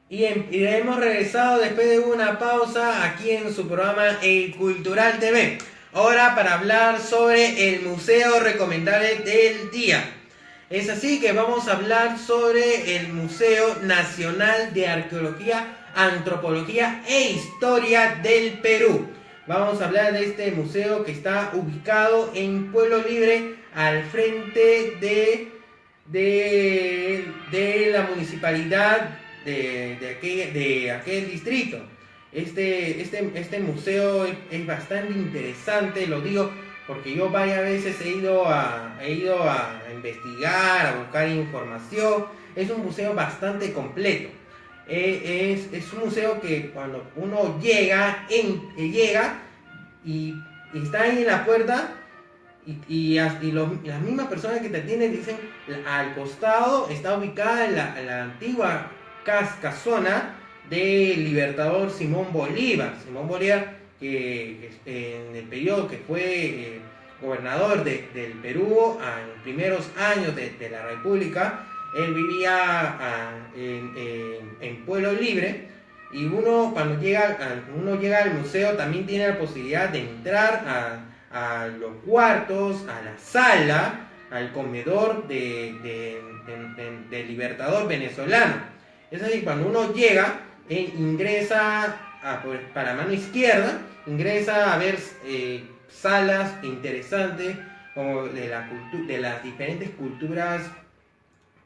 Y hemos regresado después de una pausa aquí en su programa El Cultural TV. Ahora para hablar sobre el museo recomendable del día. Es así que vamos a hablar sobre el Museo Nacional de Arqueología, Antropología e Historia del Perú. Vamos a hablar de este museo que está ubicado en Pueblo Libre, al frente de la municipalidad de aquel distrito. Este museo es bastante interesante, lo digo porque yo varias veces he ido a investigar, a buscar información. Es un museo bastante completo. Es un museo que cuando uno llega y, y está ahí en la puerta, las mismas personas que te atienden dicen, al costado está ubicada la antigua casona del libertador Simón Bolívar. Simón Bolívar, que en el periodo que fue gobernador del Perú, en los primeros años de la República, él vivía en Pueblo Libre. Y uno llega al museo también tiene la posibilidad de entrar a los cuartos, a la sala, al comedor del libertador venezolano. Es decir, cuando uno llega, ingresa para la mano izquierda, ingresa a ver salas interesantes como de las diferentes culturas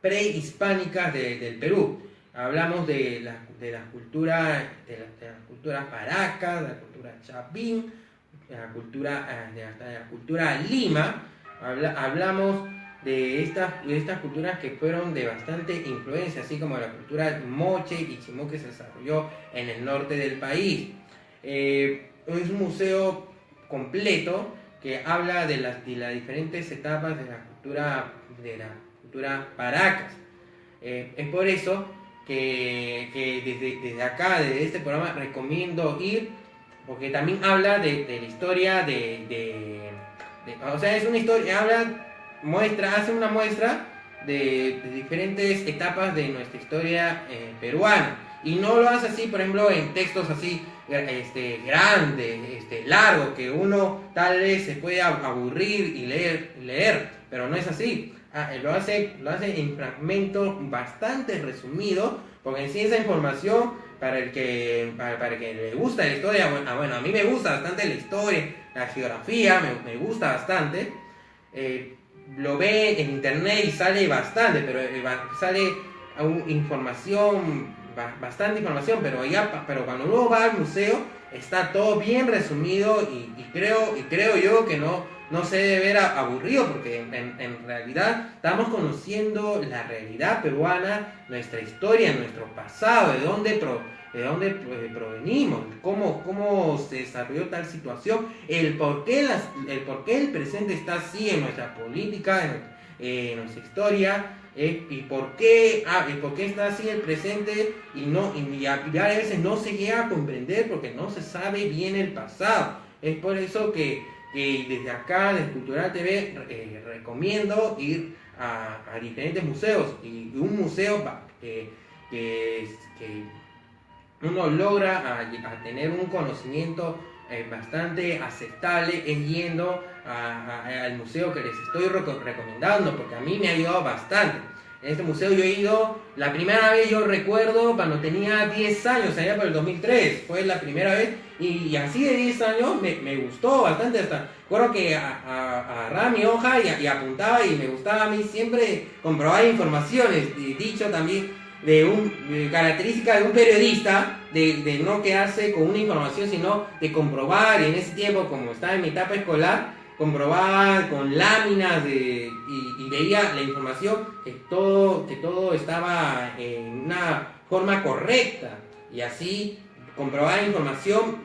prehispánicas del Perú. Hablamos de las culturas paracas, de la cultura chapín, de la cultura lima. Hablamos de estas culturas que fueron de bastante influencia, así como la cultura moche y chimú que se desarrolló en el norte del país. Es un museo completo que habla de las diferentes etapas de la cultura paracas. Es por eso que desde acá, desde este programa, recomiendo ir, porque también habla de la historia o sea, es una historia, hace una muestra de diferentes etapas de nuestra historia peruana. Y no lo hace así, por ejemplo, en textos así grandes, largos, que uno tal vez se puede aburrir y leer, pero no es así. Lo hace en fragmentos bastante resumidos, porque en sí esa información para el que le gusta la historia, bueno, a mí me gusta bastante la historia, la geografía, me gusta bastante. Lo ve en internet y sale bastante, pero sale bastante información, pero cuando uno va al museo está todo bien resumido y creo yo que no se debe ver aburrido, porque en realidad estamos conociendo la realidad peruana, nuestra historia, nuestro pasado, de dónde provenimos, cómo se desarrolló tal situación, el por qué el presente está así en nuestra política, en nuestra historia, y por qué está así el presente, y a veces no se llega a comprender porque no se sabe bien el pasado. Es por eso que desde acá, desde Cultural TV, recomiendo ir a diferentes museos, y un museo que uno logra a tener un conocimiento bastante aceptable es yendo al museo que les estoy recomendando, porque a mí me ha ayudado bastante. En este museo yo he ido, la primera vez yo recuerdo cuando tenía 10 años, allá por el 2003, fue la primera vez, y así de 10 años me gustó bastante. Hasta recuerdo que agarraba mi hoja y apuntaba, y me gustaba a mí siempre comprobar informaciones, dicho también de característica de un periodista, de no quedarse con una información, sino de comprobar. Y en ese tiempo, como estaba en mi etapa escolar, comprobaba con láminas y veía la información, que todo estaba en una forma correcta, y así comprobaba la información,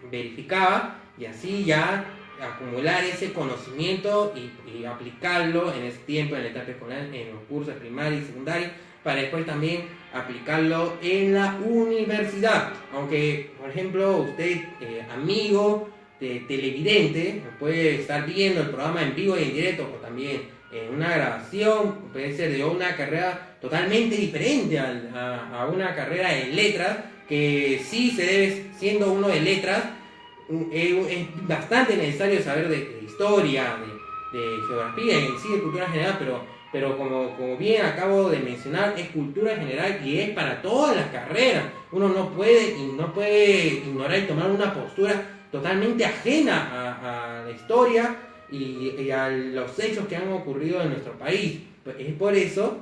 verificaba, y así ya acumular ese conocimiento y aplicarlo en ese tiempo, en la etapa escolar, en los cursos primaria y secundaria, para después también aplicarlo en la universidad. Aunque, por ejemplo, usted, amigo televidente, puede estar viendo el programa en vivo y en directo, o también en una grabación, puede ser de una carrera totalmente diferente a una carrera de letras, que sí se debe, siendo uno de letras, es bastante necesario saber de historia, de geografía y en sí de cultura general, pero como bien acabo de mencionar, es cultura general y es para todas las carreras. Uno no puede ignorar y tomar una postura totalmente ajena a la historia y a los hechos que han ocurrido en nuestro país. Es por eso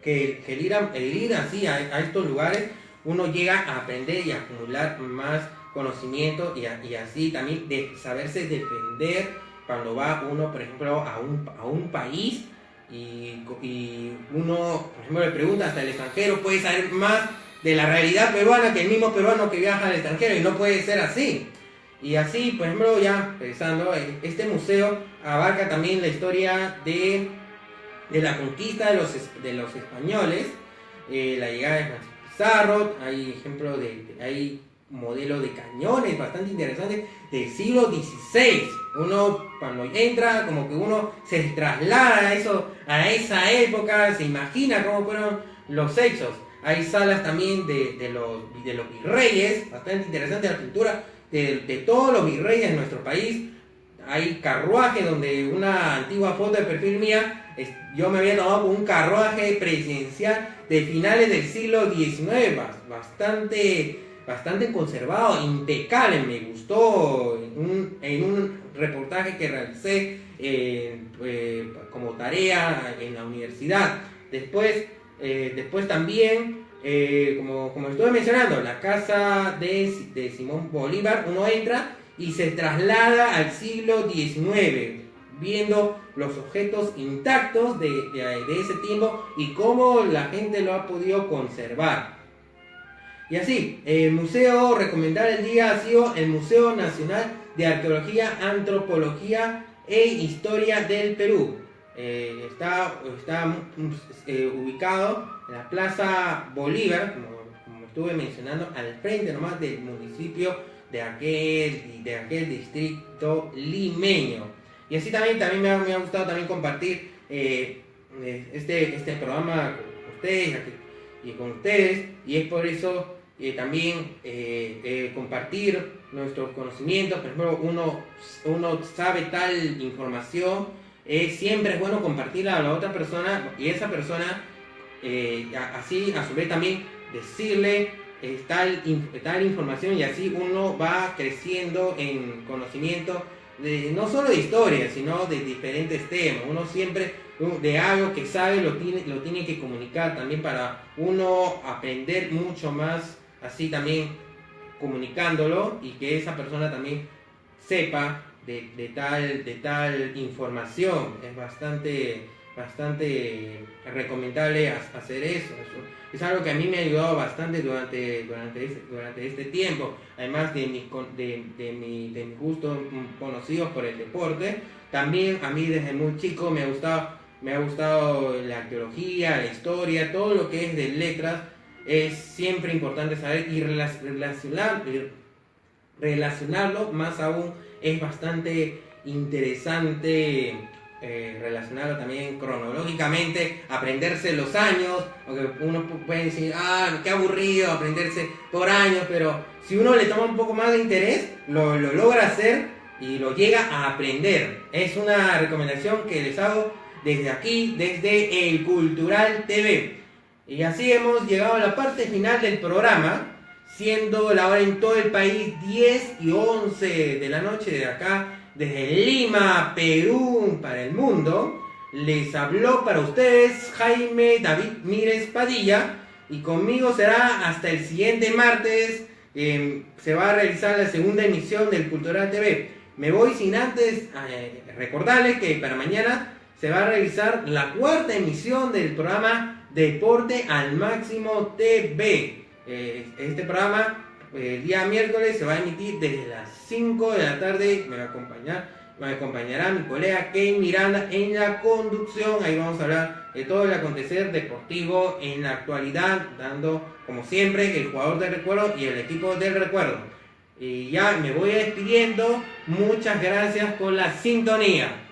que el ir así a estos lugares, uno llega a aprender y a acumular más conocimiento y así también de saberse defender cuando va uno, por ejemplo, a un país y uno, por ejemplo, le pregunta hasta el extranjero, puede saber más de la realidad peruana que el mismo peruano que viaja al extranjero, y no puede ser así. Y así, por ejemplo, ya pensando, este museo abarca también la historia de la conquista de los españoles, la llegada de Francisco Pizarro, hay ejemplos hay modelo de cañones bastante interesantes del siglo XVI. Uno cuando entra, como que uno se traslada a esa época, se imagina cómo fueron los hechos. Hay salas también de los virreyes, bastante interesante la pintura de todos los virreyes de nuestro país. Hay carruajes donde una antigua foto de perfil mía, yo me había tomado con un carruaje presidencial de finales del siglo XIX, bastante conservado, impecable. Me gustó en un reportaje que realicé como tarea en la universidad. Después también, como estuve mencionando, la casa de Simón Bolívar, uno entra y se traslada al siglo XIX, viendo los objetos intactos de ese tiempo y cómo la gente lo ha podido conservar. Y así, el museo recomendado el día ha sido el Museo Nacional de Arqueología, Antropología e Historia del Perú. Está ubicado en la Plaza Bolívar, como estuve mencionando, al frente nomás del municipio de aquel distrito limeño. Y así también me ha gustado también compartir este programa con ustedes y es por eso también compartir nuestros conocimientos. Por ejemplo, uno sabe tal información, siempre es bueno compartirla a la otra persona y esa persona así a su vez también decirle tal información, y así uno va creciendo en conocimiento no solo de historia, sino de diferentes temas. Uno siempre de algo que sabe lo tiene que comunicar también para uno aprender mucho más, así también comunicándolo, y que esa persona también sepa de tal información. Es bastante recomendable hacer eso. Es algo que a mí me ha ayudado bastante durante este tiempo, además de mis gustos conocidos por el deporte. También a mí desde muy chico me ha gustado la arqueología, la historia, todo lo que es de letras. Es siempre importante saber y relacionarlo, más aún es bastante interesante relacionarlo también cronológicamente, aprenderse los años, aunque uno puede decir, qué aburrido aprenderse por años, pero si uno le toma un poco más de interés, lo logra hacer y lo llega a aprender. Es una recomendación que les hago desde aquí, desde El Cultural TV. Y así hemos llegado a la parte final del programa, siendo la hora en todo el país 10:11 de la noche de acá, desde Lima, Perú, para el mundo. Les habló para ustedes Jaime David Mírez Padilla, y conmigo será hasta el siguiente martes. Se va a realizar la segunda emisión del Cultural TV. Me voy sin antes recordarles que para mañana se va a realizar la cuarta emisión del programa Deporte al Máximo TV. Este programa el día miércoles se va a emitir desde las 5 de la tarde. Me acompañará mi colega Kane Miranda en la conducción. Ahí vamos a hablar de todo el acontecer deportivo en la actualidad, dando como siempre el jugador del recuerdo y el equipo del recuerdo. Y ya me voy despidiendo. Muchas gracias por la sintonía.